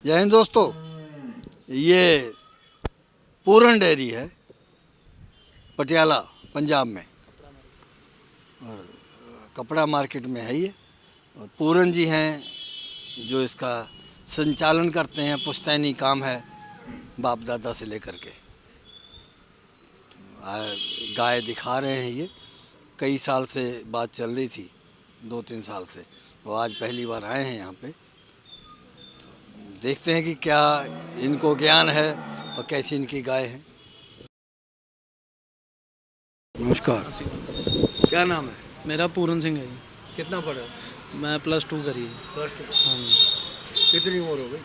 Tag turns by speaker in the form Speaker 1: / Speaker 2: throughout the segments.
Speaker 1: जय हिंद दोस्तों, ये पूरन डेयरी है पटियाला पंजाब में, और कपड़ा मार्केट में है ये। और पूरन जी हैं जो इसका संचालन करते हैं, पुश्तैनी काम है बाप दादा से लेकर के। गाय दिखा रहे हैं, ये कई साल से बात चल रही थी, 2-3 साल से, तो आज पहली बार आए हैं यहाँ पे। तो देखते हैं कि क्या इनको ज्ञान है और कैसी इनकी गाय है। नमस्कार, क्या नाम है?
Speaker 2: मेरा पूरन सिंह है जी।
Speaker 1: कितना पढ़े?
Speaker 2: मैं +2 करी है।
Speaker 1: +2।
Speaker 2: हाँ जी।
Speaker 1: कितनी उम्र हो गई?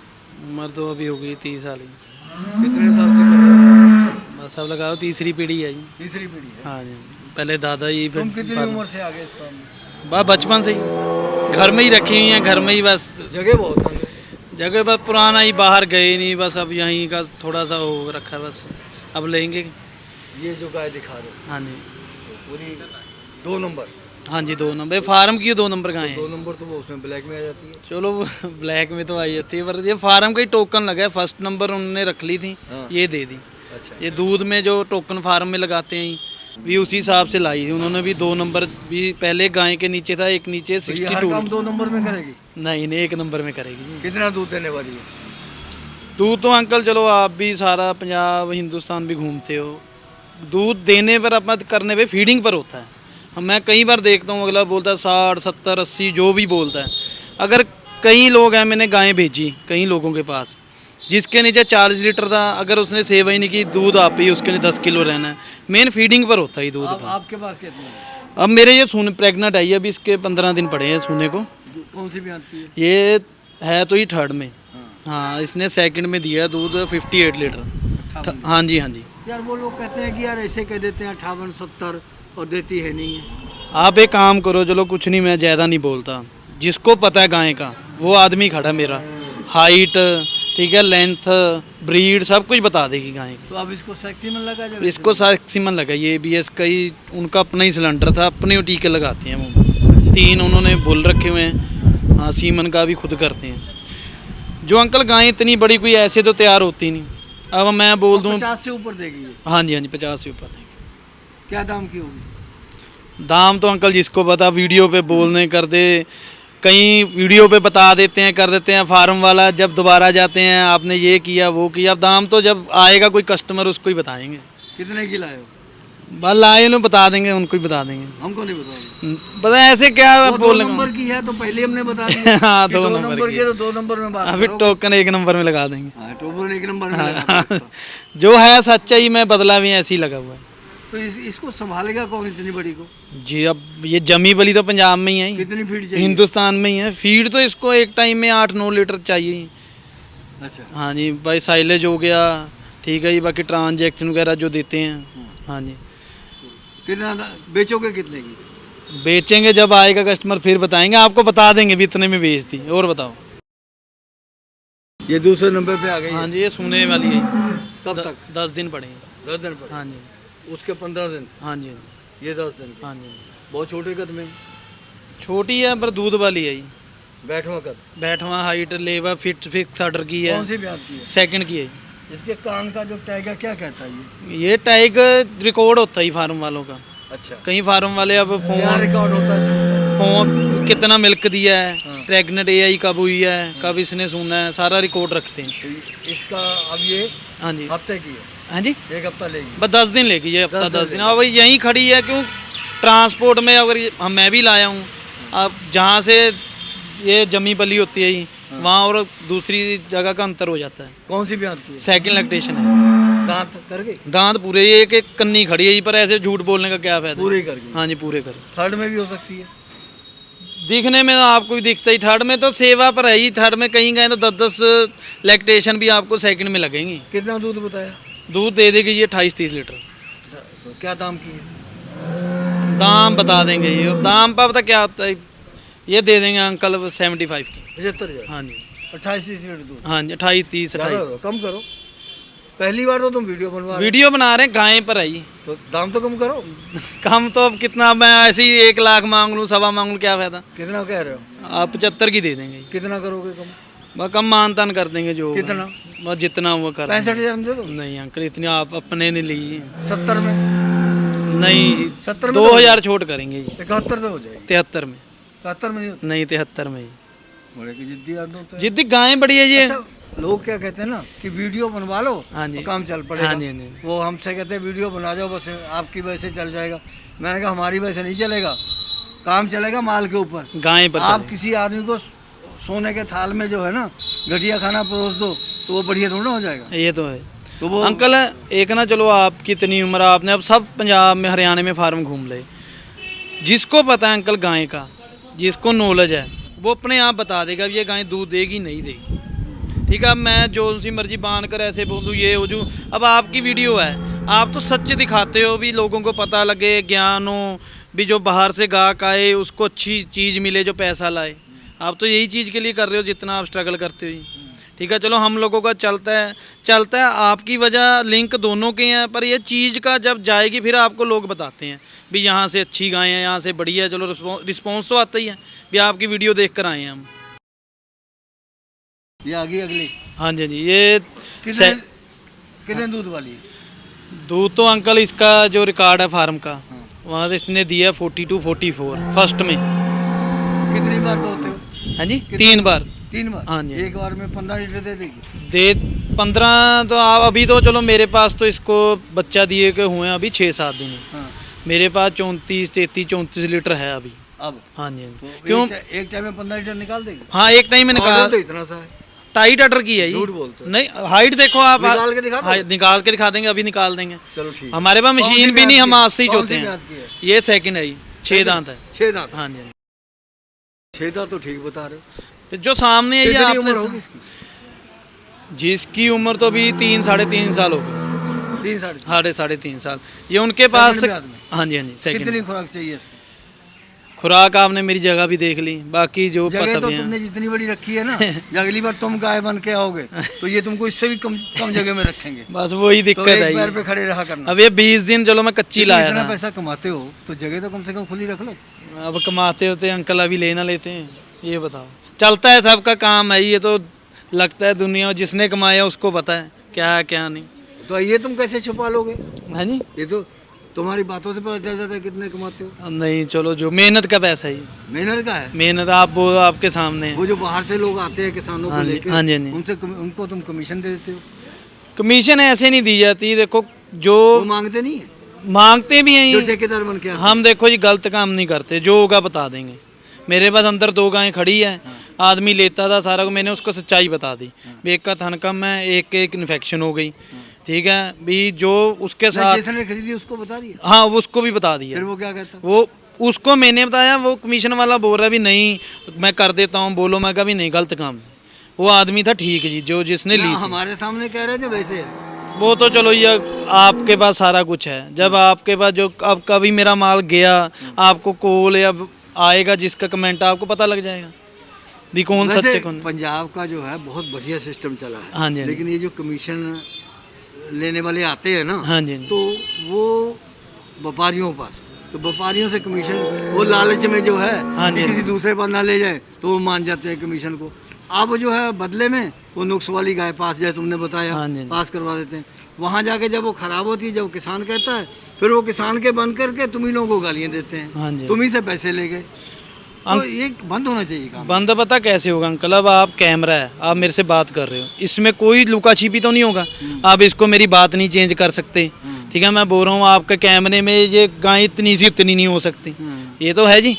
Speaker 2: उम्र तो अभी हो गई 30 साल ही।
Speaker 1: कितने साल से कर रहे हो?
Speaker 2: बस अब लगाओ तीसरी पीढ़ी है जी।
Speaker 1: तीसरी पीढ़ी है।
Speaker 2: हाँ जी, पहले दादा जी।
Speaker 1: तुम कितनी उम्र से आ गए इस काम में?
Speaker 2: बस बचपन से ही घर में ही रखी हुई हैं, घर में ही बस।
Speaker 1: जगह बहुत है।
Speaker 2: जगह बस पुराना ही, बाहर गए नहीं, बस अब यहीं का थोड़ा सा हो रखा है बस। अब लेंगे।
Speaker 1: ये जो गाय दिखा रहे हो
Speaker 2: हाँ जी,
Speaker 1: तो पूरी 2 नंबर?
Speaker 2: हाँ जी, 2 नंबर फार्म की 2 नंबर गाय
Speaker 1: 2
Speaker 2: हैं।
Speaker 1: नंबर तो वो उसमें ब्लैक में आ जाती है।
Speaker 2: चलो ब्लैक में तो आई जाती है, पर ये फार्म का ही टोकन लगा है। फर्स्ट नंबर उन्होंने रख ली थी,
Speaker 1: हाँ।
Speaker 2: ये दे दी।
Speaker 1: अच्छा,
Speaker 2: ये दूध में जो टोकन फार्म में लगाते हैं भी उसी हिसाब से लाई थी उन्होंने भी। 2 नंबर भी पहले गाय के नीचे था, एक नीचे
Speaker 1: तो ये हर
Speaker 2: 62।
Speaker 1: काम 2 नंबर में करेगी?
Speaker 2: नहीं, 1 नंबर में करेगी।
Speaker 1: कितना दूध देने वाली है?
Speaker 2: दूध तो अंकल चलो आप भी सारा पंजाब हिंदुस्तान भी घूमते हो, दूध देने पर अपना करने पे फीडिंग पर होता है। मैं कई बार देखता हूँ अगला बोलता है 60, 70, 80 जो भी बोलता है। अगर कई लोग हैं, मैंने गायें भेजी कई लोगों के पास जिसके नीचे 40 लीटर था, अगर उसने सेवा ही नहीं की, दूध आप ही उसके लिए 10 किलो रहना है। मेन फीडिंग पर होता है दूध का।
Speaker 1: आपके पास कितने हैं?
Speaker 2: अब मेरे ये सोने प्रेग्नेंट आई है, अभी इसके 15 दिन पड़े हैं सोने को।
Speaker 1: कौन सी ब्याज की है?
Speaker 2: ये है तो ये 3rd में।
Speaker 1: हाँ।
Speaker 2: हाँ, इसने 2nd में दिया दूध 58 लीटर।
Speaker 1: 58।
Speaker 2: हाँ जी, हाँ जी।
Speaker 1: यार वो लोग कहते हैं कि यार ऐसे कह देते हैं 58, 70 और देती है नहीं है।
Speaker 2: आप एक काम करो, चलो कुछ नहीं, मैं ज़्यादा नहीं बोलता। जिसको पता है गाय का वो आदमी खड़ा मेरा, हाइट ठीक है, लेंथ, ब्रीड सब कुछ बता देगी गाय की।
Speaker 1: तो अब इसको सेक्सीमन लगा जाए?
Speaker 2: इसको सेक्सीमन लगा, ये ABS का ही उनका अपना ही सिलेंडर था, अपने टीके लगाते हैं वो। 3 उन्होंने बुल रखे हुए हैं। हाँ, सीमन का भी खुद करते हैं। जो अंकल गाय इतनी बड़ी कोई ऐसे तो तैयार होती नहीं। अब मैं बोल दूँ
Speaker 1: 50 से ऊपर देगी ये?
Speaker 2: हाँ जी, हाँ जी, 50 से ऊपर देगी।
Speaker 1: क्या दाम की होगी?
Speaker 2: दाम तो अंकल जिसको पता, वीडियो पे बोलने कर दे, कहीं वीडियो पे बता देते हैं, कर देते हैं फार्म वाला, जब दोबारा जाते हैं आपने ये किया वो किया। अब दाम तो जब आएगा कोई कस्टमर उसको ही बताएंगे।
Speaker 1: कितने की लाए हो?
Speaker 2: बस लाए उन्हें बता देंगे, उनको ही बता देंगे।
Speaker 1: हमको नहीं बताओगे?
Speaker 2: पता है ऐसे क्या
Speaker 1: वो 2
Speaker 2: बोलेंगे।
Speaker 1: नंबर की है तो पहले हमने बता दिया।
Speaker 2: हाँ,
Speaker 1: कि
Speaker 2: 2
Speaker 1: दो
Speaker 2: नंबर की
Speaker 1: की है तो 2 नंबर में बात
Speaker 2: अभी
Speaker 1: करोगे।
Speaker 2: टोकन 1 नंबर में लगा देंगे।
Speaker 1: हाँ, टोकन 1 नंबर में लगा दो इसका।
Speaker 2: जो है सच्चाई में बदला भी ऐसे ही लगा हुआ है
Speaker 1: तो इसको संभालेगा कौन इतनी बड़ी को?
Speaker 2: जी। अब ये जमी बली तो पंजाब में ही है,
Speaker 1: कितनी फीड चाहिए?
Speaker 2: हिंदुस्तान में ही है। फीड तो इसको एक टाइम में 8-9 लीटर चाहिए ही।
Speaker 1: अच्छा।
Speaker 2: हाँ जी भाई, साइलेज हो गया ठीक है जी, बाकी ट्रांजैक्शन वगैरह जो देते हैं। हाँ जी।
Speaker 1: कितना बेचोगे कितने की?
Speaker 2: बेचेंगे जब आएगा कस्टमर फिर बताएंगे, आपको बता देंगे भी इतने में बेच दी। और बताओ।
Speaker 1: ये दूसरे नंबर पे आ गई?
Speaker 2: हाँ जी, ये सोने वाली है।
Speaker 1: कब तक?
Speaker 2: 10 दिन पड़े हैं।
Speaker 1: 10 दिन पर?
Speaker 2: हाँ जी,
Speaker 1: उसके 15 दिन?
Speaker 2: हाँ जी, हाँ जी,
Speaker 1: ये 10 दिन?
Speaker 2: हाँ जी।
Speaker 1: बहुत छोटे कद में?
Speaker 2: छोटी है पर दूध वाली है जी।
Speaker 1: बैठवा कद?
Speaker 2: बैठवा, हाइट, लेवर, फिक्स ऑर्डर की है।
Speaker 1: कौन सी ब्याज की है?
Speaker 2: 2nd की है।
Speaker 1: इसके कान का जो टैग है क्या कहता है
Speaker 2: ये टैग रिकॉर्ड होता है फार्म वालों का।
Speaker 1: अच्छा।
Speaker 2: कई फार्म वाले अब
Speaker 1: क्या
Speaker 2: फोन
Speaker 1: रिकॉर्ड होता है?
Speaker 2: फोन कितना मिल्क दिया है,
Speaker 1: हाँ।
Speaker 2: प्रेग्नेंट AI कब हुई है, कब इसने सुना है, सारा रिकॉर्ड रखते हैं।
Speaker 1: तो इसका अब ये
Speaker 2: हाँ जी,
Speaker 1: हफ्ते की है?
Speaker 2: हाँ जी,
Speaker 1: 1 हफ्ता लेगी?
Speaker 2: बस 10 दिन लेगी ये, हफ्ता
Speaker 1: 10
Speaker 2: 10 दिन। अब भाई यहीं खड़ी है, क्यों ट्रांसपोर्ट में अगर मैं भी लाया हूँ, अब जहाँ से ये जमी पली होती है ही, वहाँ और दूसरी जगह का अंतर हो जाता है।
Speaker 1: कौन सी ब्याज की है?
Speaker 2: 2nd लैक्टेशन है।
Speaker 1: दांत कर गई?
Speaker 2: दांत पूरे, एक एक कन्नी खड़ी है, पर ऐसे झूठ बोलने का क्या फायदा।
Speaker 1: पूरे कर गई?
Speaker 2: हाँ जी, पूरे कर।
Speaker 1: 3rd में भी हो सकती है?
Speaker 2: दिखने में तो आपको भी दिखता ही, 3rd में तो सेवा पर है ही। 3rd में कहीं गए तो 10-10 लैक्टेशन भी आपको 2nd में लगेंगी।
Speaker 1: कितना दूध बताया?
Speaker 2: दूध दे देगी ये 28-30 लीटर।
Speaker 1: तो क्या दाम की है?
Speaker 2: दाम बता देंगे ये, दाम पर पता क्या होता है, ये दे देंगे अंकल 75 की।
Speaker 1: 75,000?
Speaker 2: हाँ जी,
Speaker 1: 28 लीटर दूध?
Speaker 2: हाँ जी, 28-30
Speaker 1: ज़्यादा
Speaker 2: 28।
Speaker 1: हो, कम करो। पहली बार तो तुम वीडियो बनवा रहे
Speaker 2: वीडियो बना रहे हैं गाय पर है ही।
Speaker 1: तो दाम तो कम करो।
Speaker 2: कम तो अब कितना, मैं ऐसे ही 1 लाख मांग लूँ, 1.25 मांग लूँ, क्या फायदा।
Speaker 1: कितना कह रहे हो?
Speaker 2: आप 75 की दे देंगे।
Speaker 1: कितना करोगे कम?
Speaker 2: बस कम मानतान कर देंगे जो होगा।
Speaker 1: कितना?
Speaker 2: बस जितना हुआ कर
Speaker 1: 65,000 में दे दो।
Speaker 2: नहीं अंकल इतनी आप अपने ने ली है।
Speaker 1: 70 में?
Speaker 2: नहीं जी
Speaker 1: 70 में
Speaker 2: 2000 छोट करेंगे जी
Speaker 1: 71 तो हो जाएगी।
Speaker 2: 73 में
Speaker 1: 71 में नहीं होती?
Speaker 2: नहीं 73 में ही
Speaker 1: बड़े की जिद्दी आदमी होता है।
Speaker 2: जितनी गायें बड़ी है ये।
Speaker 1: अच्छा, लोग क्या कहते हैं ना कि वीडियो बनवा लो
Speaker 2: हाँ जी।
Speaker 1: तो काम चल पड़ेगा।
Speaker 2: हाँ जी, हाँ जी।
Speaker 1: वो हमसे कहते हैं वीडियो बना जाओ बस आपकी वजह से चल जाएगा। मैंने कहा हमारी वजह से नहीं चलेगा, काम चलेगा माल के ऊपर।
Speaker 2: गायें पर
Speaker 1: आप
Speaker 2: चलेंगे।
Speaker 1: किसी आदमी को सोने के थाल में जो है ना घटिया खाना परोस दो तो वो बढ़िया थोड़ा हो जाएगा।
Speaker 2: ये तो है
Speaker 1: तो वो
Speaker 2: अंकल एक ना चलो आपकी इतनी उम्र आपने अब सब पंजाब में हरियाणा में फार्म घूम ले, जिसको पता है अंकल गाय का, जिसको नॉलेज है वो अपने आप बता देगा भी ये गाय दूध देगी नहीं देगी। ठीक है, अब मैं जो सी मर्जी बांध कर ऐसे बोल दूँ ये हो जूँ, अब आपकी वीडियो है, आप तो सच दिखाते हो भी लोगों को पता लगे, ज्ञान हो भी, जो बाहर से गाहक आए उसको अच्छी चीज़ मिले, जो पैसा लाए। आप तो यही चीज़ के लिए कर रहे हो जितना आप स्ट्रगल करते हो। ठीक है चलो हम लोगों का चलता है आपकी वजह लिंक दोनों के हैं, पर ये चीज़ का जब जाएगी फिर आपको लोग बताते हैं भी यहाँ से अच्छी गाय है, यहाँ से बढ़िया है। चलो रिस्पॉन्स तो आता ही है भी आपकी वीडियो देख कर आए हैं हम।
Speaker 1: ये आ गई अगली।
Speaker 2: हाँ जी, ये
Speaker 1: कितने दूध वाली है?
Speaker 2: दूध तो अंकल इसका जो रिकॉर्ड है फार्म का वहाँ से इसने दिया 42-44 फर्स्ट में।
Speaker 1: कितनी बार दोते हो?
Speaker 2: हाँ जी 3 बार।
Speaker 1: 3 बार?
Speaker 2: हाँ जी।
Speaker 1: एक बार में 15 लीटर दे देगी?
Speaker 2: दे 15 तो आप अभी तो चलो मेरे पास तो इसको बच्चा दिए के हुए हैं अभी 6-7 दिन।
Speaker 1: हाँ।
Speaker 2: मेरे पास 34 लीटर है अभी
Speaker 1: अब
Speaker 2: हाँ जी।
Speaker 1: तो
Speaker 2: क्यों?
Speaker 1: एक टाइम में 15 लीटर निकाल देगी?
Speaker 2: हाँ एक टाइम में
Speaker 1: ऑर्डर
Speaker 2: निकाल।
Speaker 1: तो इतना सा है।
Speaker 2: टाइट अटर की है ये।
Speaker 1: झूठ बोलते हो।
Speaker 2: नहीं हाइट देखो आप
Speaker 1: निकाल के दिखा दो।
Speaker 2: निकाल के दिखा देंगे, अभी निकाल देंगे।
Speaker 1: चलो ठीक।
Speaker 2: हमारे पास
Speaker 1: कौन सी
Speaker 2: मशीन भी नहीं, हम
Speaker 1: ब्याज
Speaker 2: हाथ से ही
Speaker 1: की है?
Speaker 2: जोते
Speaker 1: कौन सी
Speaker 2: हैं।
Speaker 1: ब्याज की है?
Speaker 2: ये सेकंड है, 6 दांत है।
Speaker 1: 6 दांत?
Speaker 2: हाँ जी।
Speaker 1: 6 दांत तो ठीक बता रहे हो।
Speaker 2: तो जो सामने है ये
Speaker 1: कितनी उम्र
Speaker 2: आपने
Speaker 1: होगी इसकी?
Speaker 2: जिसकी उम्र तो अभी 3-3.5 साल हो गई।
Speaker 1: 3 साढ़े?
Speaker 2: 3.5 साल ये उनके पास।
Speaker 1: Second ब्याज में?
Speaker 2: हाँ जी सेकंड।
Speaker 1: कितनी खुराक चाहिए इसकी?
Speaker 2: खुराक आपने मेरी जगह भी देख ली, बाकी जो
Speaker 1: जगह
Speaker 2: पता
Speaker 1: तो
Speaker 2: भी
Speaker 1: तुमने
Speaker 2: है।
Speaker 1: जितनी बड़ी रखी है ना अगली बार तुम गाय बन के आओगे तो ये तुमको इससे भी कम जगह में रखेंगे।
Speaker 2: बस वही
Speaker 1: तो
Speaker 2: दिक्कत
Speaker 1: एक
Speaker 2: है
Speaker 1: पैर
Speaker 2: ये।
Speaker 1: पे खड़े रहा करना।
Speaker 2: अब ये 20 दिन चलो मैं कच्ची लाया
Speaker 1: इतना
Speaker 2: था।
Speaker 1: पैसा कमाते हो तो जगह तो कम से कम खुली रख लो।
Speaker 2: अब कमाते होते अंकल अभी लेना लेते हैं, ये बताओ। चलता है सबका काम है ये तो, लगता है दुनिया जिसने कमाया उसको पता है क्या है क्या नहीं।
Speaker 1: तो ये तुम कैसे छुपा लोगे?
Speaker 2: हाँ जी
Speaker 1: ये तो तुम्हारी बातों से पता चल जाता है कितने कमाते हो।
Speaker 2: अब नहीं चलो जो मेहनत का पैसा है ये।
Speaker 1: मेहनत का है।
Speaker 2: मेहनत आप वो आपके सामने है।
Speaker 1: वो जो बाहर से लोग आते हैं किसानों को
Speaker 2: हाँ जी,
Speaker 1: लेके
Speaker 2: हाँ जी, हाँ जी।
Speaker 1: उनसे उनको तुम कमीशन दे देते हो?
Speaker 2: कमीशन ऐसे नहीं दी जाती, देखो जो
Speaker 1: वो मांगते नहीं है?
Speaker 2: मांगते भी हैं
Speaker 1: जो
Speaker 2: ये।
Speaker 1: ठेकेदार बन के आते हैं।
Speaker 2: हम देखो जी गलत काम नहीं करते, जो होगा बता देंगे। मेरे पास अंदर 2 गायें खड़ी है, आदमी लेता था सारा, मैंने उसको सच्चाई बता दी। एक का थन कम है, एक इन्फेक्शन हो गई। ठीक है भी जो उसके साथ
Speaker 1: जिसने खरीदी उसको बता दिया?
Speaker 2: हाँ उसको भी बता दिया।
Speaker 1: फिर वो क्या कहता?
Speaker 2: वो उसको मैंने बताया, वो कमीशन वाला बोल रहा है भी नहीं मैं कर देता हूँ, बोलो। मैं कहा भी नहीं गलत काम नहीं। वो आदमी था ठीक जी जो जिसने ली
Speaker 1: ना,
Speaker 2: थी।
Speaker 1: हमारे सामने कह रहे थे वैसे है।
Speaker 2: वो तो चलो ये आपके पास सारा कुछ है, जब आपके पास जो अब कभी मेरा माल गया आपको कॉल या आएगा जिसका कमेंट आपको पता लग जाएगा भी कौन
Speaker 1: वैसे
Speaker 2: सच्चे कौन।
Speaker 1: पंजाब का जो है बहुत बढ़िया सिस्टम चला है।
Speaker 2: हाँ जी, हाँ जी।
Speaker 1: लेकिन ये जो कमीशन लेने वाले आते हैं ना
Speaker 2: हाँ जी, हाँ जी।
Speaker 1: तो वो व्यापारियों के पास, तो व्यापारियों से कमीशन वो लालच में जो है
Speaker 2: हाँ
Speaker 1: कि
Speaker 2: जी।
Speaker 1: किसी दूसरे पर ना ले जाए तो वो मान जाते हैं कमीशन को। अब जो है बदले में वो नुक्स वाली गाय पास जाए, तुमने बताया
Speaker 2: हाँ जी।
Speaker 1: पास करवा देते हैं। वहाँ जाके जब वो खराब होती है, जब किसान कहता है, फिर वो किसान के बंद करके तुम ही लोगों को गालियाँ देते
Speaker 2: हाँ
Speaker 1: हैं,
Speaker 2: जी।
Speaker 1: तुम ही से पैसे ले गए। तो ये बंद होना चाहिए काम।
Speaker 2: बंद पता कैसे होगा अंकल, अब आप कैमरा है, आप मेरे से बात कर रहे हो, इसमें कोई लुका छिपी तो नहीं होगा। आप इसको मेरी बात नहीं चेंज कर सकते। ठीक है मैं बोल रहा हूँ आपके कैमरे में ये गाय इतनी सी उतनी नहीं हो सकती, ये तो है जी,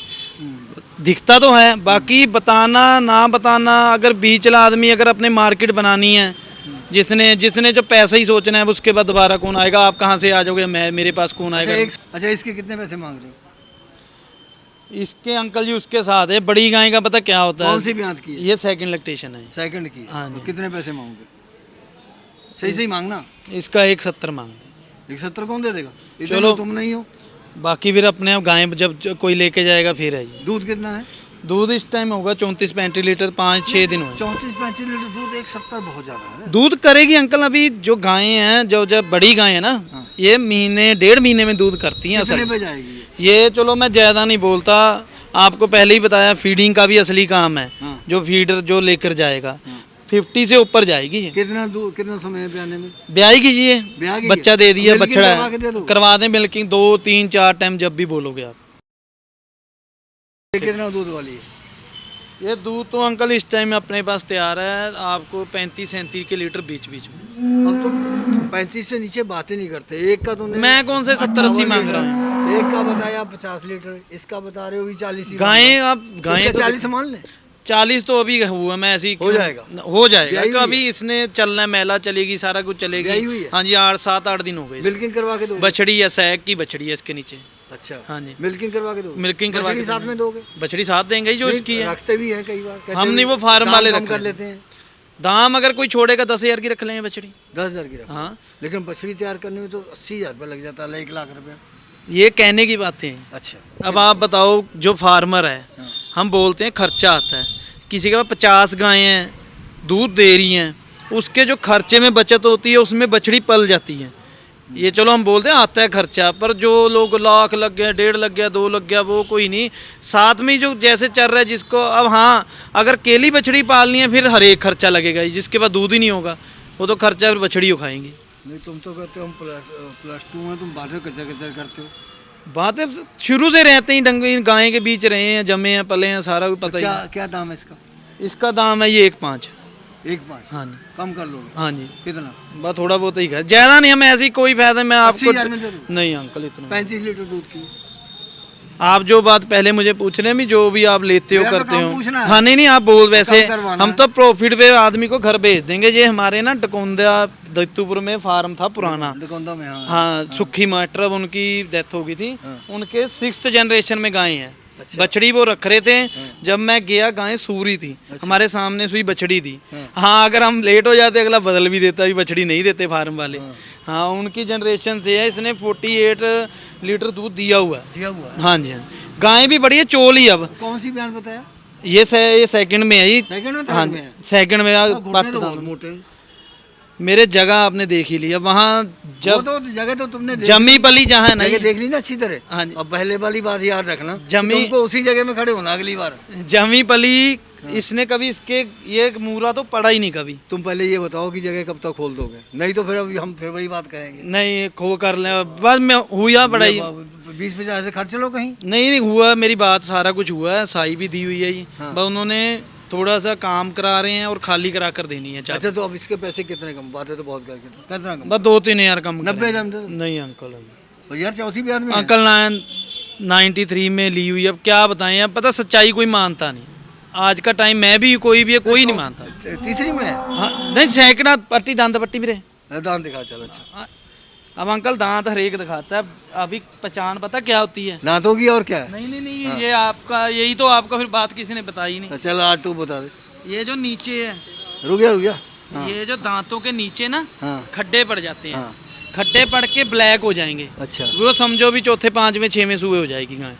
Speaker 2: दिखता तो है। बाकी बताना ना बताना, अगर बीचला आदमी अगर अपने मार्केट बनानी है, जिसने जो पैसा ही सोचना है, उसके बाद दोबारा कौन आएगा? आप कहाँ से आ जाओगे? मैं मेरे पास कौन आएगा?
Speaker 1: अच्छा इसके कितने पैसे मांग रहे हो?
Speaker 2: इसके अंकल जी उसके साथ है, बड़ी गाय का पता क्या होता है?
Speaker 1: कौन सी ब्याज की है?
Speaker 2: ये सेकंड लैक्टेशन है।
Speaker 1: सेकंड की?
Speaker 2: हाँ
Speaker 1: तो
Speaker 2: जी।
Speaker 1: कितने पैसे मांगोगे? सही सही मांगना।
Speaker 2: इसका 170 मांगते।
Speaker 1: 170 कौन दे देगा? इतने
Speaker 2: चलो।
Speaker 1: तुम नहीं हो।
Speaker 2: बाकी फिर अपने आप गाय जब कोई लेके जाएगा फिर है जी।
Speaker 1: दूध कितना है?
Speaker 2: दूध इस टाइम होगा 34-35 लीटर, 5-6 दिन हुए।
Speaker 1: 34-35 लीटर दूध? 170 बहुत ज्यादा है।
Speaker 2: दूध करेगी अंकल, अभी जो गायें हैं जो जब बड़ी गायें हैं ना,
Speaker 1: हाँ।
Speaker 2: ये महीने 1.5 महीने में दूध करती हैं
Speaker 1: कितने
Speaker 2: असल।
Speaker 1: पे जाएगी ये?
Speaker 2: ये चलो मैं ज़्यादा नहीं बोलता, आपको पहले ही बताया फीडिंग का भी असली काम है।
Speaker 1: हाँ।
Speaker 2: जो फीडर जो लेकर जाएगा, 50 से ऊपर जाएगी ये।
Speaker 1: कितना समय है ब्याने में?
Speaker 2: ब्याएगी जी ये,
Speaker 1: ब्याएगी
Speaker 2: बच्चा दे दिया,
Speaker 1: मिल्किंग
Speaker 2: बछड़ा
Speaker 1: करवा के दे
Speaker 2: है,
Speaker 1: दो।
Speaker 2: करवा दें मिल्किंग 2 3 4 टाइम जब भी बोलोगे आप।
Speaker 1: ये कितना दूध वाली है?
Speaker 2: ये दूध तो अंकल इस टाइम अपने पास तैयार है आपको 35-37 के लीटर बीच बीच में।
Speaker 1: अब तुम 35 से नीचे बातें नहीं करते। एक का तुमने
Speaker 2: मैं कौन से 70-80 मांग रहा हूँ?
Speaker 1: एक का बताया 50 लीटर, इसका बता रहे हो भी 40 ही
Speaker 2: गायें आप गायें तो
Speaker 1: 40 मान ले।
Speaker 2: 40 तो अभी हुआ, मैं ऐसी
Speaker 1: हो जाएगा।
Speaker 2: हो जाएगा
Speaker 1: ब्याई
Speaker 2: कि
Speaker 1: हुई
Speaker 2: अभी इसने चलना है, मेला चलेगी, सारा कुछ
Speaker 1: ब्याई हुई
Speaker 2: चलेगी।
Speaker 1: है?
Speaker 2: हाँ जी 7-8 दिन हो गए।
Speaker 1: मिल्किंग करवा के दो।
Speaker 2: बछड़ी है, सैक की बछड़ी है इसके नीचे।
Speaker 1: अच्छा
Speaker 2: हाँ जी
Speaker 1: मिल्किंग करवा के दो।
Speaker 2: मिल्किंग करवा के
Speaker 1: साथ में दोगे?
Speaker 2: बछड़ी साथ देंगे ही जो
Speaker 1: नहीं,
Speaker 2: इसकी है।
Speaker 1: रखते भी हैं कई बार, कहते
Speaker 2: हम
Speaker 1: हैं
Speaker 2: नहीं, वो फार्म
Speaker 1: दाम
Speaker 2: वाले
Speaker 1: कम
Speaker 2: रख
Speaker 1: कर
Speaker 2: लेते
Speaker 1: लेते हैं।
Speaker 2: दाम अगर कोई छोड़ेगा 10,000 की रख लेंगे बछड़ी।
Speaker 1: 10,000 की रखो।
Speaker 2: हाँ
Speaker 1: लेकिन बछड़ी तैयार करने में तो 80,000 रुपये लग जाता है, 1 लाख रुपया।
Speaker 2: ये कहने की बातें हैं।
Speaker 1: अच्छा
Speaker 2: अब आप बताओ, जो फार्मर है,
Speaker 1: हाँ।
Speaker 2: हम बोलते हैं खर्चा आता है, किसी के पास 50 गायें हैं, दूध दे रही हैं, उसके जो खर्चे में बचत होती है उसमें बछड़ी पल जाती है। ये चलो हम बोलते हैं आता है खर्चा, पर जो लोग लाख लग गया, 1.5 लग गया, 2 लग गया, वो कोई नहीं। साथ में जो जैसे चल रहा है जिसको, अब हाँ अगर केली बछड़ी पालनी है फिर हर एक खर्चा लगेगा ही, जिसके पास दूध ही नहीं होगा वो तो खर्चा फिर बछड़ी हो खाएंगी।
Speaker 1: नहीं तुम तो कहते हो हम +2 में, तुम बातें कचर कचर करते हो।
Speaker 2: बातें शुरू से रहते ही डंगे गाय के बीच रहे हैं, जमे हैं, पले हैं, सारा कुछ पता ही
Speaker 1: क्या
Speaker 2: है।
Speaker 1: क्या दाम है इसका?
Speaker 2: इसका दाम है ये 1.5।
Speaker 1: 1.5?
Speaker 2: हाँ जी
Speaker 1: कम कर लोगे?
Speaker 2: हाँ जी
Speaker 1: कितना?
Speaker 2: बस थोड़ा बहुत ही है, ज़्यादा नहीं, हमें ऐसी कोई फायदा मैं
Speaker 1: 80,000
Speaker 2: आपको
Speaker 1: में दे दूं?
Speaker 2: नहीं अंकल इतना।
Speaker 1: 35 लीटर दूध की।
Speaker 2: आप जो बात पहले मुझे पूछ रहे हैं भी, जो भी आप लेते हो
Speaker 1: मेरा तो
Speaker 2: करते
Speaker 1: काम
Speaker 2: हो,
Speaker 1: पूछना है।
Speaker 2: हाँ नहीं नहीं आप बोल, वैसे
Speaker 1: काम करवाना
Speaker 2: हम
Speaker 1: है।
Speaker 2: तो प्रॉफिट पे आदमी को घर भेज देंगे। ये हमारे ना टकोंदा दत्तूपुर में फार्म था पुराना,
Speaker 1: दुकानदार में। हाँ
Speaker 2: हाँ सुखी मास्टर, अब उनकी डेथ हो गई थी।
Speaker 1: हाँ।
Speaker 2: उनके 6th जनरेशन में गाय हैं।
Speaker 1: अच्छा।
Speaker 2: बछड़ी वो रख रहे थे, जब मैं गया गाय सूरी थी, हमारे सामने सुई बछड़ी थी। हाँ अगर हम लेट हो जाते अगला बदल भी देता, भी बछड़ी नहीं देते फार्म वाले। हाँ उनकी जनरेशन से है, इसने 48 लीटर दूध दिया हुआ है।
Speaker 1: दिया हुआ है।
Speaker 2: हाँ जी हाँ जी। गाय भी बड़ी है, चोल ही। अब
Speaker 1: कौन सी बयान बताया?
Speaker 2: ये सेकंड में है ये।
Speaker 1: सेकंड में,
Speaker 2: हाँ
Speaker 1: थर्ड
Speaker 2: जी
Speaker 1: में?
Speaker 2: सेकंड में
Speaker 1: तो घुटने
Speaker 2: पट
Speaker 1: तो
Speaker 2: दाना।
Speaker 1: बहुत मोटे हैं।
Speaker 2: मेरे जगह आपने देख ही लिया वहाँ,
Speaker 1: वो
Speaker 2: जब
Speaker 1: तो जगह तो तुमने देख
Speaker 2: जमी
Speaker 1: ली।
Speaker 2: पली जहाँ है
Speaker 1: जगह
Speaker 2: नहीं,
Speaker 1: देख ली ना अच्छी तरह।
Speaker 2: हाँ जी।
Speaker 1: अब पहले वाली बात याद रखना,
Speaker 2: जमी-
Speaker 1: तुमको उसी जगह में खड़े होना अगली बार।
Speaker 2: जमी पली इसने कभी इसके ये मूरा तो पड़ा ही नहीं कभी।
Speaker 1: तुम पहले ये बताओ कि जगह कब तक खोल दोगे, नहीं तो फिर अब हम फिर वही बात कहेंगे।
Speaker 2: नहीं खो कर ले, बस मैं हुआ पढ़ाई
Speaker 1: 20-50 से खर्च लो कहीं।
Speaker 2: नहीं हुआ, मेरी बात सारा कुछ हुआ है, साई भी दी हुई है ये।
Speaker 1: हाँ।
Speaker 2: बस उन्होंने थोड़ा सा काम करा रहे हैं और खाली करा कर देनी है चाबी।
Speaker 1: अच्छा तो अब इसके पैसे कितने कम? बातें तो बहुत करके, कितना कम?
Speaker 2: बस 2-3 हज़ार कम
Speaker 1: 90
Speaker 2: करें।
Speaker 1: हज़ार में?
Speaker 2: नहीं अंकल
Speaker 1: तो यार चौथी ब्याज में है।
Speaker 2: अंकल 93 में ली हुई, अब क्या बताएं, अब पता सच्चाई कोई मानता नहीं। आज का टाइम मैं भी, कोई भी है, कोई नहीं मानता।
Speaker 1: तीसरी में है?
Speaker 2: हाँ नहीं सैकड़ा पट्टी दांत पट्टी भी रहे।
Speaker 1: दान दिखा चल। अच्छा
Speaker 2: अब अंकल दांत हर एक दिखाता है, अभी पहचान पता क्या होती है?
Speaker 1: दांतों की और क्या है?
Speaker 2: नहीं नहीं नहीं ये आपका, यही तो आपका फिर बात किसी ने बताई नहीं।
Speaker 1: चल आज तू बता दे।
Speaker 2: ये जो नीचे है,
Speaker 1: रुक गया। हाँ।
Speaker 2: ये जो दांतों के नीचे ना
Speaker 1: हाँ
Speaker 2: खड्डे पड़ जाते हैं,
Speaker 1: हाँ।
Speaker 2: खड्डे पड़ के ब्लैक हो जाएंगे।
Speaker 1: अच्छा
Speaker 2: वो समझो भी चौथे 5वें 6वें सूए हो जाएगी गाय।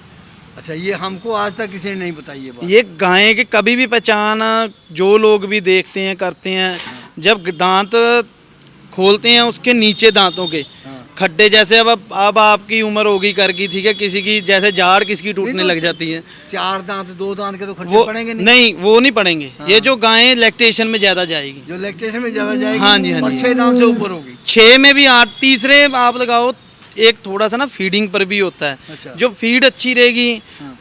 Speaker 1: अच्छा, ये हमको आज तक किसी ने नहीं बताई ये बात।
Speaker 2: ये गाय के कभी भी पहचान, जो लोग भी देखते हैं करते हैं, जब दांत खोलते हैं उसके नीचे दांतों के
Speaker 1: हाँ।
Speaker 2: खड्डे, जैसे अब आपकी उम्र होगी कर की, ठीक है, किसी की जैसे जाड़ किसी की टूटने
Speaker 1: नहीं तो
Speaker 2: लग जाती है,
Speaker 1: 4 दांत 2 दांत के तो खर्चे
Speaker 2: वो
Speaker 1: पड़ेंगे नहीं।
Speaker 2: नहीं वो नहीं पड़ेंगे। ये जो गायें लैक्टेशन में ज्यादा जाएगी,
Speaker 1: जो लैक्टेशन में ज्यादा जाएगी।
Speaker 2: हाँ जी, हाँ
Speaker 1: और
Speaker 2: जी।
Speaker 1: 6 दांत से ऊपर होगी।
Speaker 2: 6 में भी 8, तीसरे आप लगाओ, एक थोड़ा सा ना फीडिंग पर भी होता है।
Speaker 1: अच्छा।
Speaker 2: जो फीड अच्छी रहेगी,
Speaker 1: हाँ।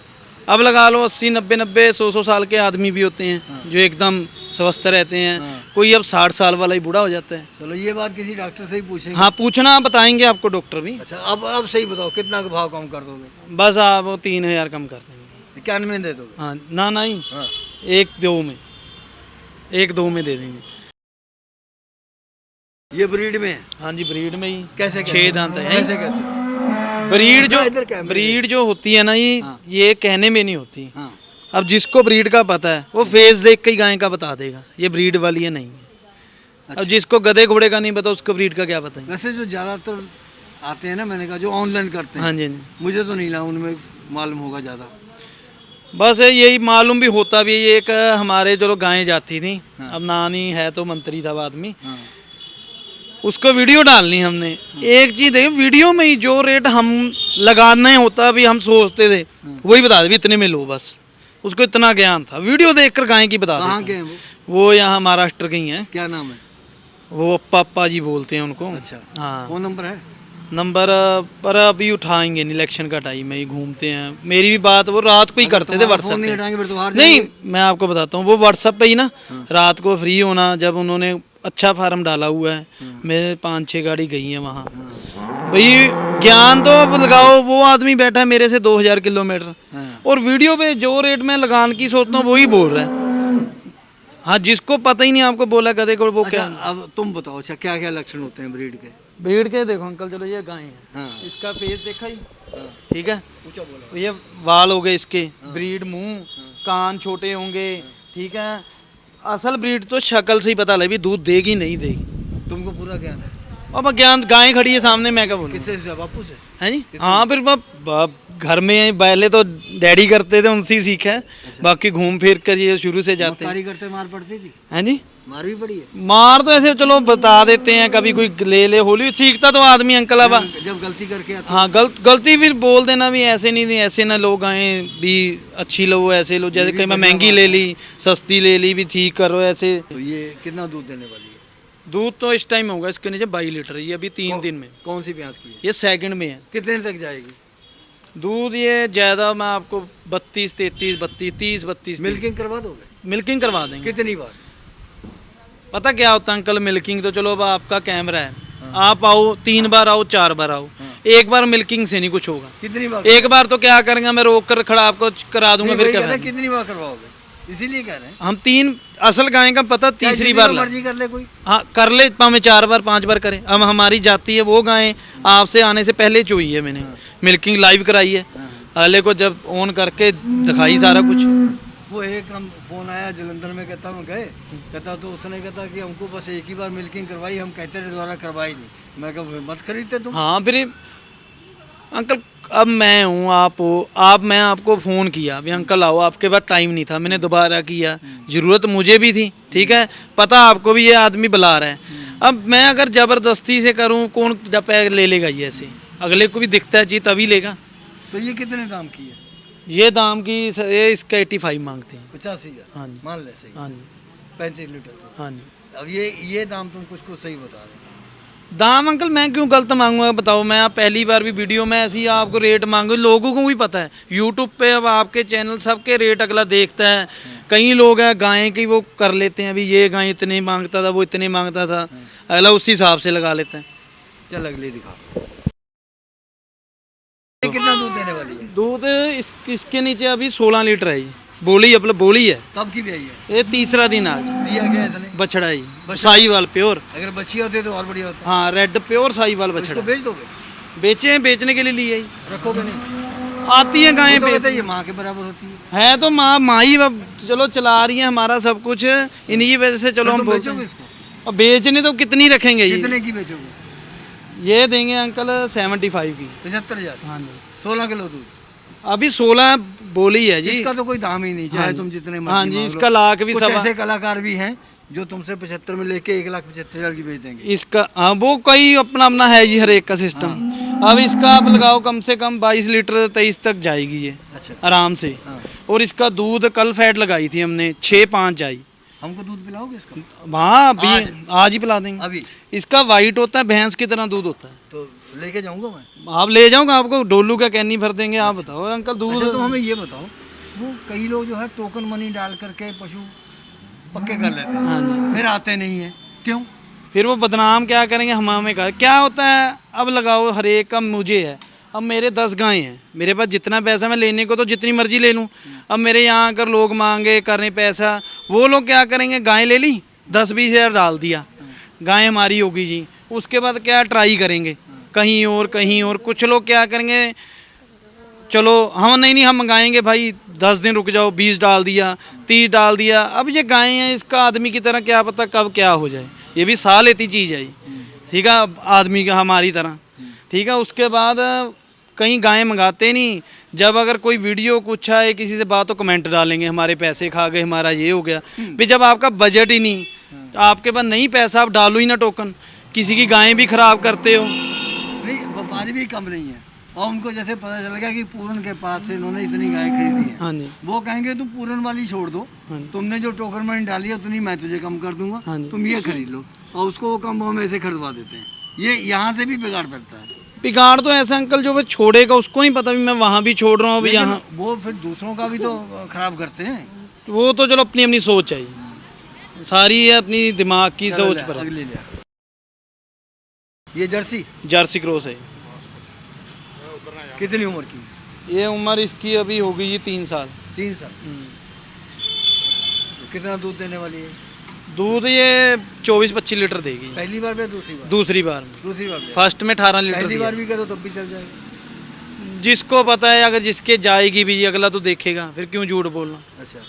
Speaker 2: अब लगा लो 80, 90, 90, 100 साल के आदमी भी होते हैं जो एकदम स्वस्थ रहते हैं।
Speaker 1: हाँ।
Speaker 2: कोई अब 60 साल वाला ही बूढ़ा हो जाता है।
Speaker 1: चलो ये बात किसी डॉक्टर से ही पूछेंगे।
Speaker 2: हाँ पूछना, बताएंगे आपको डॉक्टर भी।
Speaker 1: अच्छा अब सही बताओ, कितना का भाव कम कर दोगे?
Speaker 2: बस आप वो 3,000 कम कर देंगे।
Speaker 1: 91 दे दोगे?
Speaker 2: हाँ ना नहीं,
Speaker 1: हाँ।
Speaker 2: 1-2 में, 1-2 में दे देंगे।
Speaker 1: ये ब्रीड में है?
Speaker 2: हाँ जी ब्रीड में ही।
Speaker 1: कैसे
Speaker 2: 6 दांत है।
Speaker 1: कैसे कहते हैं?
Speaker 2: ब्रीड जो होती है ना
Speaker 1: हाँ।
Speaker 2: ये कहने में नहीं होती।
Speaker 1: हाँ।
Speaker 2: अब जिसको ब्रीड का पता है वो फेस देख के ही गाय का बता देगा ये ब्रीड वाली है नहीं है।
Speaker 1: अच्छा।
Speaker 2: अब जिसको गधे घोड़े का नहीं पता उसको ब्रीड का क्या पता है।
Speaker 1: वैसे जो ज़्यादातर आते हैं ना, मैंने कहा जो ऑनलाइन करते हैं,
Speaker 2: हाँ जी हाँ जी।
Speaker 1: मुझे तो नहीं लगा उनमें मालूम होगा ज़्यादा।
Speaker 2: बस यही मालूम भी होता भी है। ये एक हमारे जो गायें जाती थी,
Speaker 1: हाँ।
Speaker 2: अब नानी है तो मंत्री था आदमी,
Speaker 1: हाँ।
Speaker 2: उसको वीडियो डालनी हमने। एक चीज़ देखिए, वीडियो में ही जो रेट हम लगाना होता भी हम सोचते थे वही बता दे, इतने में लो बस। उसको इतना ज्ञान था, वीडियो देखकर गाय की बता
Speaker 1: कहाँ
Speaker 2: देता।
Speaker 1: के हैं वो?
Speaker 2: वो यहाँ महाराष्ट्र के ही हैं।
Speaker 1: क्या नाम है?
Speaker 2: वो पापा जी बोलते हैं उनको।
Speaker 1: अच्छा,
Speaker 2: हाँ।
Speaker 1: फोन नंबर है?
Speaker 2: नंबर पर अभी उठाएंगे नहीं, इलेक्शन का टाइम है, ये घूमते हैं। मेरी भी बात वो रात को ही
Speaker 1: अगर
Speaker 2: करते थे
Speaker 1: तुम्हारा
Speaker 2: व्हाट्सएप
Speaker 1: फोन नहीं
Speaker 2: पे।
Speaker 1: हटाएंगे फिर तो हार
Speaker 2: नहीं,
Speaker 1: जाएंगे।
Speaker 2: मैं आपको बताता हूँ, वो व्हाट्सएप पे ही ना रात को फ्री होना, जब उन्होंने अच्छा फार्म डाला हुआ है, मेरे 5-6 गाड़ी गई हैं वहाँ। भाई ज्ञान तो अब लगाओ, वो आदमी बैठा है मेरे से 2000 किलोमीटर
Speaker 1: हाँ।
Speaker 2: और वीडियो पे जो रेट में लगान की सोचता हूँ वही बोल रहा है। हाँ, जिसको पता ही नहीं, आपको बोला गधे को वो
Speaker 1: अच्छा,
Speaker 2: क्या।
Speaker 1: अब तुम बताओ, अच्छा क्या क्या लक्षण होते हैं ब्रीड के?
Speaker 2: भीड़ के देखो अंकल, चलो ये गाय है,
Speaker 1: हाँ।
Speaker 2: इसका फेस देखा ही,
Speaker 1: हाँ।
Speaker 2: ठीक है,
Speaker 1: ऊंचा बोलो।
Speaker 2: तो ये वाल हो गए इसके, ब्रीड मुंह, कान छोटे होंगे, ठीक है। असल ब्रीड तो शक्ल से ही पता लगे भी दूध देगी नहीं देगी।
Speaker 1: तुमको पूरा ज्ञान है?
Speaker 2: अब ज्ञान, गाय खड़ी है सामने, मैं क्या बोलूं।
Speaker 1: किससे से? बापू से?
Speaker 2: है जी। हाँ, फिर घर में पहले तो डैडी करते थे, उनसे ही सीखा है। बाकी घूम फिर कर ये शुरू से जाते हैं।
Speaker 1: मक्कारी करते मार पड़ती थी?
Speaker 2: हैं जी।
Speaker 1: मार भी पड़ी है?
Speaker 2: मार तो ऐसे चलो बता देते हैं, कभी कोई ले होली सीखता तो आदमी अंकल। अब
Speaker 1: जब गलती करके आता।
Speaker 2: हाँ, गलती फिर बोल देना भी ऐसे नहीं, ऐसे ना लो, गाय भी अच्छी लो, ऐसे लो, जैसे कहीं मैं महंगी ले ली, सस्ती ले ली, भी ठीक करो ऐसे।
Speaker 1: तो ये कितना दूध देने वाली है?
Speaker 2: दूध तो इस टाइम होगा इसके नीचे 22 लीटर, ये अभी 3 दिन में।
Speaker 1: कौन सी ब्याज की है?
Speaker 2: ये सेकंड में है।
Speaker 1: कितने तक जाएगी?
Speaker 2: दूध ये ज़्यादा, मैं आपको 32, 33, 32, 30, 32
Speaker 1: मिल्किंग करवा दोगे?
Speaker 2: मिल्किंग करवा देंगे।
Speaker 1: कितनी बार?
Speaker 2: पता क्या होता है अंकल, मिल्किंग तो चलो अब आपका कैमरा है, आप आओ 3 बार आओ 4 बार आओ, एक बार मिल्किंग से नहीं कुछ होगा।
Speaker 1: कितनी बार?
Speaker 2: एक बार तो क्या करेंगे, मैं रोक कर खड़ा आपको करा दूंगा, फिर क्या
Speaker 1: कहते हैं कितनी बार करवाओगे, इसीलिए कह रहे हैं।
Speaker 2: हम 3, असल गाय का पता तीसरी बार
Speaker 1: मर्जी कर ले कोई।
Speaker 2: हाँ, कर ले, पाँव 4 बार 5 बार करे। अब हमारी जाती है वो गाय, आपसे आने से पहले चोई है मैंने, मिल्किंग लाइव कराई है, अगले को जब ऑन करके दिखाई सारा कुछ।
Speaker 1: वो एक हम फोन आया जलंधर में, कहता हम गए, कहता तो उसने कहता कि हमको बस एक ही बार मिल्किंग करवाई, हम कहते रहे दोबारा करवाई नहीं। मैं कहा मत खरीदते तुम।
Speaker 2: हाँ, फिर अंकल अब मैं हूँ, आप हो, मैं आपको फ़ोन किया भी अंकल आओ, आपके पास टाइम नहीं था, मैंने दोबारा किया, ज़रूरत मुझे भी थी, ठीक है, पता आपको भी ये आदमी बुला रहा है। अब मैं अगर ज़बरदस्ती से करूँ, कौन पैर ले लेगा ये ऐसे, अगले को भी दिखता है जी तभी लेगा।
Speaker 1: तो ये कितने दाम की है?
Speaker 2: ये दाम की ये इसका 85 मांगते हैं।
Speaker 1: 85,000?
Speaker 2: हाँ जी।
Speaker 1: मान ले सही।
Speaker 2: हाँ जी।
Speaker 1: 35 लीटर दूध।
Speaker 2: हाँ जी।
Speaker 1: अब ये दाम तुम कुछ सही बता रहे हो।
Speaker 2: दाम अंकल मैं क्यों गलत मांगूंगा बताओ, मैं आप पहली बार भी वीडियो में ऐसे ही आपको रेट मांगू, लोगों को भी पता है यूट्यूब पे, अब आपके चैनल सबके रेट अगला देखता है। कई लोग हैं गाय की वो कर लेते हैं, अभी ये गाय इतने मांगता था, वो इतने मांगता था, अगला उसी हिसाब से लगा लेता है।
Speaker 1: चल अगली दिखा। कितना दूध देने वाली है?
Speaker 2: दूध इसके नीचे अभी 16 लीटर है जी, बोली अपना बोली है।
Speaker 1: कब की ब्याई है?
Speaker 2: ये तीसरा दिन आज।
Speaker 1: दिया गया इसने?
Speaker 2: बछड़ा ही, साहीवाल प्योर।
Speaker 1: अगर बच्ची होती तो और बढ़िया होता।
Speaker 2: हाँ, रेड प्योर साहीवाल बछड़ा।
Speaker 1: इसको बेच दोगे?
Speaker 2: बेचे हैं, बेचने के लिए लिए ही।
Speaker 1: रखोगे नहीं?
Speaker 2: आती है गायें
Speaker 1: तो
Speaker 2: बेच,
Speaker 1: ये माँ के बराबर होती है।
Speaker 2: है तो माँ ही अब चलो चला रही है हमारा सब कुछ, इन्हीं की वजह से चलो हम बोलते
Speaker 1: बेचोगे
Speaker 2: हैं।
Speaker 1: इसको?
Speaker 2: अब बेचने तो कितनी रखेंगे ये?
Speaker 1: कितने की बेचोगे?
Speaker 2: ये देंगे अंकल 75 की।
Speaker 1: 75,000?
Speaker 2: हाँ जी।
Speaker 1: 16 किलो दूध?
Speaker 2: अभी 16 बोली है जी।
Speaker 1: इसका तो कोई दाम ही नहीं, चाहे
Speaker 2: हाँ
Speaker 1: तुम
Speaker 2: जी।
Speaker 1: जितने
Speaker 2: हाँ
Speaker 1: मर्जी
Speaker 2: जी,
Speaker 1: मांग
Speaker 2: इसका
Speaker 1: लो।
Speaker 2: लाख भी
Speaker 1: कुछ
Speaker 2: सवा।
Speaker 1: ऐसे कलाकार भी हैं जो तुमसे 75 में लेके 1,75,000 की बेच देंगे।
Speaker 2: इसका हाँ, वो कई अपना अपना है जी, हर एक का सिस्टम। अब इसका आप लगाओ कम से कम 22 लीटर 23 तक जाएगी ये।
Speaker 1: अच्छा।
Speaker 2: आराम से।
Speaker 1: हाँ।
Speaker 2: और इसका दूध कल फैट लगाई थी हमने 6-5 आई।
Speaker 1: हमको दूध पिलाओगे इसका?
Speaker 2: हाँ, अभी आज ही पिला देंगे।
Speaker 1: अभी?
Speaker 2: इसका वाइट होता है, भैंस की तरह दूध होता है।
Speaker 1: तो लेके जाऊंगा मैं?
Speaker 2: आप ले जाऊंगा, आपको डोलू का कैनी भर देंगे। आप बताओ अंकल दूध।
Speaker 1: अच्छा, तो हमें ये बताओ, वो कई लोग जो है टोकन मनी डाल करके पशु पक्के कर लेते हैं।
Speaker 2: हाँ जी।
Speaker 1: फिर आते नहीं है, क्यों?
Speaker 2: फिर वो बदनाम क्या करेंगे, हमें कर क्या होता है। अब लगाओ हर एक का मुझे है, अब मेरे 10 गायें हैं, मेरे पास जितना पैसा मैं लेने को तो जितनी मर्जी ले लूँ। अब मेरे यहाँ अगर लोग मांगे करने पैसा, वो लोग क्या करेंगे, गाय ले ली 10-20 हज़ार डाल दिया, गाय हमारी होगी जी, उसके बाद क्या ट्राई करेंगे कहीं और कहीं और। कुछ लोग क्या करेंगे, चलो हम नहीं हम मंगाएंगे भाई 10 दिन रुक जाओ, 20 डाल दिया, 30 डाल दिया। अब ये गायें हैं, इसका आदमी की तरह क्या पता कब क्या हो जाए, ये भी साह लेती चीज़ है ये, ठीक है, आदमी का हमारी तरह, ठीक है। उसके बाद कहीं गायें मंगाते नहीं, जब अगर कोई वीडियो कुछ आए किसी से बात तो कमेंट डालेंगे हमारे पैसे खा गए, हमारा ये हो गया। भी जब आपका बजट ही नहीं, आपके पास नहीं पैसा, आप डालो ही ना टोकन, किसी की गायें भी खराब करते हो।
Speaker 1: नहीं, व्यापारी भी कम नहीं है। और उनको जैसे पता चल गया कि पूरन के पास से इन्होंने इतनी गाय खरीदी है,
Speaker 2: हाँ जी,
Speaker 1: वो कहेंगे तुम पूरन वाली छोड़ दो,
Speaker 2: हाँ जी,
Speaker 1: तुमने जो टोकर में डाली है उतनी मैं तुझे कम कर दूंगा,
Speaker 2: हाँ जी।
Speaker 1: तुम ये खरीद लो, और उसको वो कम भाव में ऐसे खरीदवा देते हैं। ये यहाँ से भी बिगाड़ पड़ता है।
Speaker 2: बिगाड़ तो ऐसा अंकल जो वो छोड़ेगा उसको नहीं पता भी मैं वहाँ भी छोड़ रहा हूँ अभी
Speaker 1: लेकिन
Speaker 2: यहाँ,
Speaker 1: वो फिर दूसरों का भी तो खराब करते हैं।
Speaker 2: वो तो चलो अपनी अपनी सोच है ये। सारी है अपनी दिमाग की
Speaker 1: चलो
Speaker 2: सोच
Speaker 1: ले,
Speaker 2: पर है।
Speaker 1: अगली ले। ये जर्सी
Speaker 2: जर्सी क्रॉस है।
Speaker 1: कितनी उम्र की?
Speaker 2: ये उम्र इसकी अभी हो गई 3 साल।
Speaker 1: 3 साल। तो कितना दूध देने वाली है?
Speaker 2: दूध ये 24-25 लीटर देगी
Speaker 1: पहली बार या दूसरी बार?
Speaker 2: दूसरी बार में।
Speaker 1: दूसरी बार में।
Speaker 2: फर्स्ट में 18 लीटर
Speaker 1: पहली
Speaker 2: दिया।
Speaker 1: बार भी करो तब भी चल जाएगा।
Speaker 2: जिसको पता है, अगर जिसके जाएगी भी अगला तो देखेगा, फिर क्यों झूठ बोलना।
Speaker 1: अच्छा,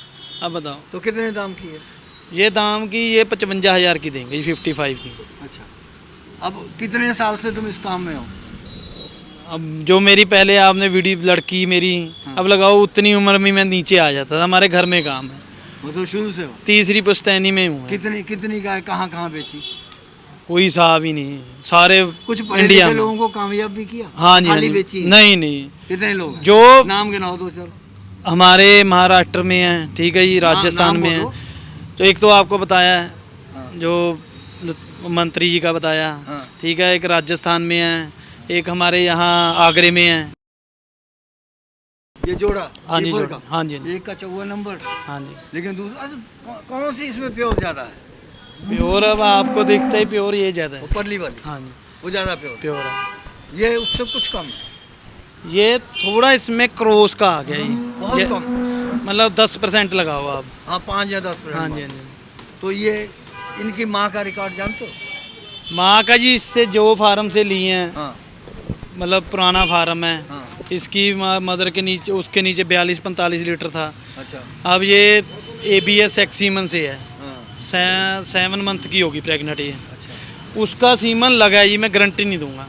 Speaker 2: अब बताओ।
Speaker 1: तो कितने दाम की है?
Speaker 2: ये दाम की ये 55,000 की देंगे, ये 55 की।
Speaker 1: अच्छा, अब कितने साल से तुम इस काम में हो?
Speaker 2: अब जो मेरी पहले आपने वीडियो लड़की मेरी, अब लगाओ उतनी उम्र में मैं नीचे आ जाता था, हमारे घर में काम है।
Speaker 1: वो तो शुरू से हो।
Speaker 2: तीसरी पुश्तैनी में हूँ।
Speaker 1: कितनी कितनी गाय कहाँ कहाँ बेची?
Speaker 2: कोई हिसाब ही नहीं, सारे
Speaker 1: कुछ पढ़े
Speaker 2: इंडिया
Speaker 1: लिखे
Speaker 2: में।
Speaker 1: लोगों को कामयाब भी किया?
Speaker 2: हाँ जी, हाँ
Speaker 1: खाली
Speaker 2: जी।
Speaker 1: बेची?
Speaker 2: नहीं नहीं,
Speaker 1: कितने लोग हैं?
Speaker 2: जो
Speaker 1: नाम गिनाओ दो चलो।
Speaker 2: हमारे महाराष्ट्र में है, ठीक है जी, राजस्थान
Speaker 1: नाम
Speaker 2: में है।
Speaker 1: बोलो।
Speaker 2: तो एक तो आपको बताया है,
Speaker 1: हाँ।
Speaker 2: जो मंत्री जी का बताया,
Speaker 1: हाँ।
Speaker 2: ठीक है, एक राजस्थान में है, एक हमारे यहाँ आगरे में है।
Speaker 1: ये जोड़ा?
Speaker 2: हाँ
Speaker 1: ये
Speaker 2: जी,
Speaker 1: बोल
Speaker 2: जोड़ा।
Speaker 1: का?
Speaker 2: हाँ जी,
Speaker 1: एक का 54 नंबर।
Speaker 2: हाँ जी।
Speaker 1: लेकिन दूसरा अच्छा, कौन सी इसमें प्योर ज्यादा है?
Speaker 2: प्योर अब आपको दिखता ही प्योर ये ज़्यादा
Speaker 1: वो
Speaker 2: है।
Speaker 1: परली वाली?
Speaker 2: हाँ जी,
Speaker 1: वो ज्यादा प्योर?
Speaker 2: प्योर है।
Speaker 1: ये उससे कुछ कम है?
Speaker 2: ये थोड़ा इसमें क्रॉस का आ गया ये,
Speaker 1: बहुत
Speaker 2: ये-
Speaker 1: कम?
Speaker 2: मतलब 10% लगाओ आप।
Speaker 1: हाँ, 5 या 10%।
Speaker 2: हाँ जी, हाँ जी।
Speaker 1: तो ये इनकी माँ का रिकॉर्ड जानते हो?
Speaker 2: माँ का जी इससे जो फार्म से लिए हैं,
Speaker 1: हाँ
Speaker 2: मतलब पुराना फार्म है,
Speaker 1: हाँ।
Speaker 2: इसकी मदर के नीचे, उसके नीचे 42-45 लीटर था।
Speaker 1: अच्छा।
Speaker 2: अब ये ABS एक्स सीमन से है,
Speaker 1: हाँ।
Speaker 2: 7 मंथ की होगी प्रेग्नेंट ये।
Speaker 1: अच्छा।
Speaker 2: उसका सीमन लगा है जी, मैं गारंटी नहीं दूंगा।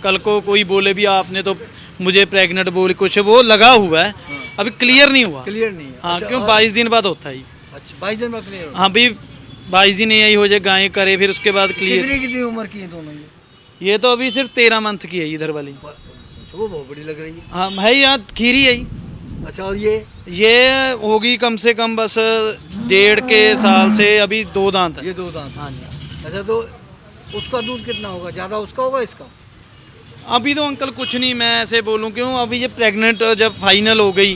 Speaker 2: कल को कोई बोले भी आपने तो मुझे प्रेग्नेंट बोली, कुछ वो लगा हुआ है, अभी क्लियर नहीं हुआ।
Speaker 1: क्लियर नहीं है?
Speaker 2: हाँ,
Speaker 1: अच्छा,
Speaker 2: क्यों
Speaker 1: और-
Speaker 2: 22 दिन बाद होता है ये।
Speaker 1: अच्छा, 22 दिन में क्लियर हो?
Speaker 2: हाँ भी 22 दिन यही हो जाए, गाय करे, फिर उसके बाद क्लियर।
Speaker 1: कितनी कितनी उम्र की है दोनों ये?
Speaker 2: ये तो अभी सिर्फ 13 मंथ की है इधर वाली।
Speaker 1: अच्छा, वो बहुत बड़ी लग रही है।
Speaker 2: हाँ है यार, खीरी है ही।
Speaker 1: अच्छा, और ये
Speaker 2: होगी कम से कम बस 1.5 के साल से, अभी 2 दांत है।
Speaker 1: ये 2 दांत?
Speaker 2: हाँ जी।
Speaker 1: अच्छा, तो उसका दूध कितना होगा? ज़्यादा उसका होगा इसका?
Speaker 2: अभी तो अंकल कुछ नहीं, मैं ऐसे बोलूँ क्यों, अभी ये प्रेग्नेंट जब फाइनल हो गई,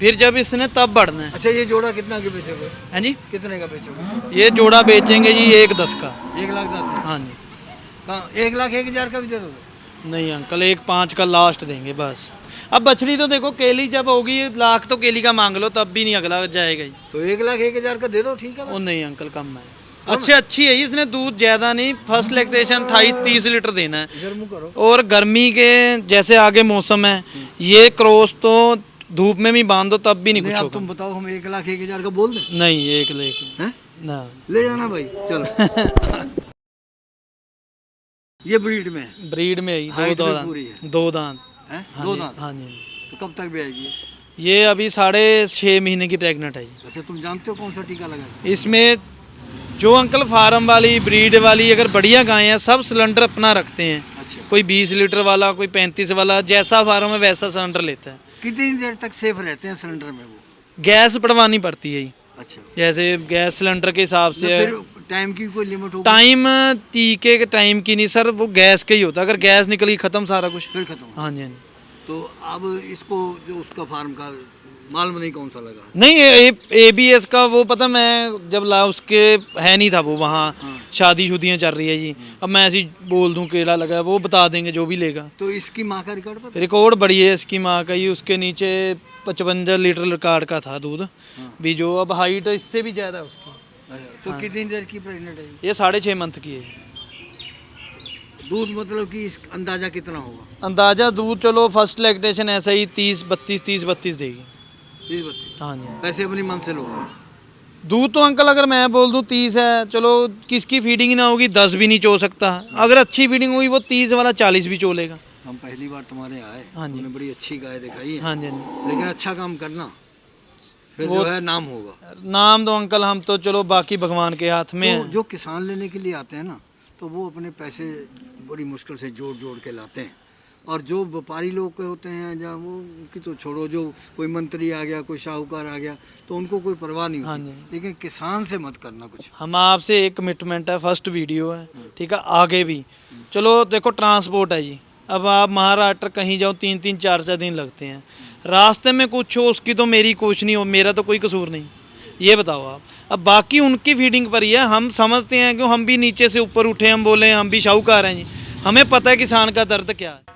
Speaker 2: फिर जब इसने तब बढ़ना है।
Speaker 1: अच्छा, ये जोड़ा कितना के बेचोगे?
Speaker 2: हाँ जी,
Speaker 1: कितने का बेचोगे?
Speaker 2: ये जोड़ा बेचेंगे जी 1,10 का।
Speaker 1: 1,10,000?
Speaker 2: हाँ जी।
Speaker 1: कहाँ 1,01,000 का भी दे दोगे?
Speaker 2: नहीं अंकल, 1,5 का लास्ट देंगे बस। अब बछड़ी तो देखो, केली जब होगी लाख तो केली का मांग लो, तब भी नहीं अगला जाएगा ही।
Speaker 1: तो 1,01,000 का दे दो, ठीक है
Speaker 2: वो
Speaker 1: बस।
Speaker 2: नहीं अंकल, कम है। अच्छी है, इसने दूध ज़्यादा नहीं, फर्स्ट लैक्टेशन 28-30 लीटर देना है।
Speaker 1: इधर मुँह करो।
Speaker 2: और गर्मी के जैसे आगे मौसम है, ये क्रॉस तो धूप में भी बांध दो तब भी नहीं
Speaker 1: नहीं,
Speaker 2: कुछ
Speaker 1: अब
Speaker 2: होगा।
Speaker 1: तुम बताओ, हम 1,01,000 का बोल दें?
Speaker 2: नहीं, एक लेके
Speaker 1: हैं?
Speaker 2: ना।
Speaker 1: ले जाना भाई, चलो। ये ब्रीड में है?
Speaker 2: ब्रीड में ही
Speaker 1: हाइट
Speaker 2: दो
Speaker 1: भी
Speaker 2: दांत,
Speaker 1: पूरी है?
Speaker 2: 2 दांत।
Speaker 1: हैं?
Speaker 2: हाँ
Speaker 1: 2
Speaker 2: जी,
Speaker 1: दांत?
Speaker 2: हाँ जी।
Speaker 1: तो कब तक भी आएगी?
Speaker 2: ये अभी 6.5 महीने की प्रेग्नेंट है जी।
Speaker 1: अच्छा, तुम जानते हो कौन सा टीका लगा?
Speaker 2: इसमें जो अंकल फार्म वाली ब्रीड वाली अगर बढ़िया गाय हैं, सब सिलेंडर अपना रखते हैं।
Speaker 1: अच्छा।
Speaker 2: कोई 20 लीटर वाला, कोई 35 वाला, जैसा फार्म है वैसा सिलेंडर लेता है।
Speaker 1: कितनी देर तक सेफ रहते हैं सिलेंडर में वो?
Speaker 2: गैस पड़वानी पड़ती है जी,
Speaker 1: अच्छा।
Speaker 2: जैसे गैस सिलेंडर के हिसाब
Speaker 1: तो
Speaker 2: से।
Speaker 1: फिर टाइम की कोई लिमिट होगी?
Speaker 2: टाइम टीके के टाइम की नहीं सर, वो गैस का ही होता है। अगर गैस निकली खत्म सारा कुछ।
Speaker 1: फिर खत्म?
Speaker 2: हाँ जी, हाँ जी।
Speaker 1: तो अब इसको जो उसका फार्म का माल में नहीं कौन सा लगा?
Speaker 2: नहीं, ABS का वो पता, मैं जब ला उसके है नहीं था वो वहाँ, शादी शुदियाँ चल रही है जी। अब मैं ऐसी बोल दूँ केड़ा लगा है, वो बता देंगे जो भी लेगा।
Speaker 1: तो इसकी माँ का रिकॉर्ड पता?
Speaker 2: रिकॉर्ड बड़ी है इसकी माँ का ही, उसके नीचे 55 लीटर रिकॉर्ड का था दूध भी, जो अब हाइट इससे भी ज़्यादा है उसकी।
Speaker 1: तो कितनी देर की प्रेग्नेंट है ये?
Speaker 2: ये 6.5 मंथ की है।
Speaker 1: दूध मतलब कि इस अंदाजा कितना होगा?
Speaker 2: अंदाजा दूध चलो फर्स्ट लैक्टेशन ऐसा ही 30-32 देगी।
Speaker 1: 30-32?
Speaker 2: हाँ जी।
Speaker 1: पैसे अपनी मन से लोगे?
Speaker 2: दूध तो अंकल अगर मैं बोल दूं 30 है, चलो किसकी फीडिंग ना होगी 10 भी नहीं चो सकता। अगर अच्छी फीडिंग हुई वो 30 वाला 40 भी चो लेगा।
Speaker 1: हम पहली बार तुम्हारे आए,
Speaker 2: हाँ जी।
Speaker 1: तुमने बड़ी अच्छी गाय दिखाई है।
Speaker 2: हाँ जी, हाँ जी।
Speaker 1: लेकिन अच्छा काम करना, फिर
Speaker 2: वो-
Speaker 1: जो है नाम होगा।
Speaker 2: नाम तो अंकल हम तो चलो बाकी भगवान के हाथ में
Speaker 1: तो
Speaker 2: है।
Speaker 1: जो किसान लेने के लिए आते हैं ना, तो वो अपने पैसे बड़ी मुश्किल से जोड़ जोड़ के लाते हैं। और जो व्यापारी लोग के होते हैं जहाँ वो उनकी तो छोड़ो, जो कोई मंत्री आ गया, कोई साहूकार आ गया तो उनको कोई परवाह नहीं
Speaker 2: हाँ
Speaker 1: होती,
Speaker 2: जी।
Speaker 1: लेकिन किसान से मत करना कुछ।
Speaker 2: हम आपसे एक कमिटमेंट है, फर्स्ट वीडियो है, ठीक है, आगे भी चलो देखो ट्रांसपोर्ट है जी, अब आप महाराष्ट्र कहीं जाओ 3-3 4-4 दिन लगते हैं, रास्ते में कुछ हो उसकी तो मेरी कुछ नहीं हो, मेरा तो कोई कसूर नहीं, ये बताओ आप। अब बाकी उनकी फीडिंग पर ही है, हम समझते हैं कि हम भी नीचे से ऊपर उठे, हम बोले हम भी शाहूकार हैं जी, हमें पता है किसान का दर्द क्या है।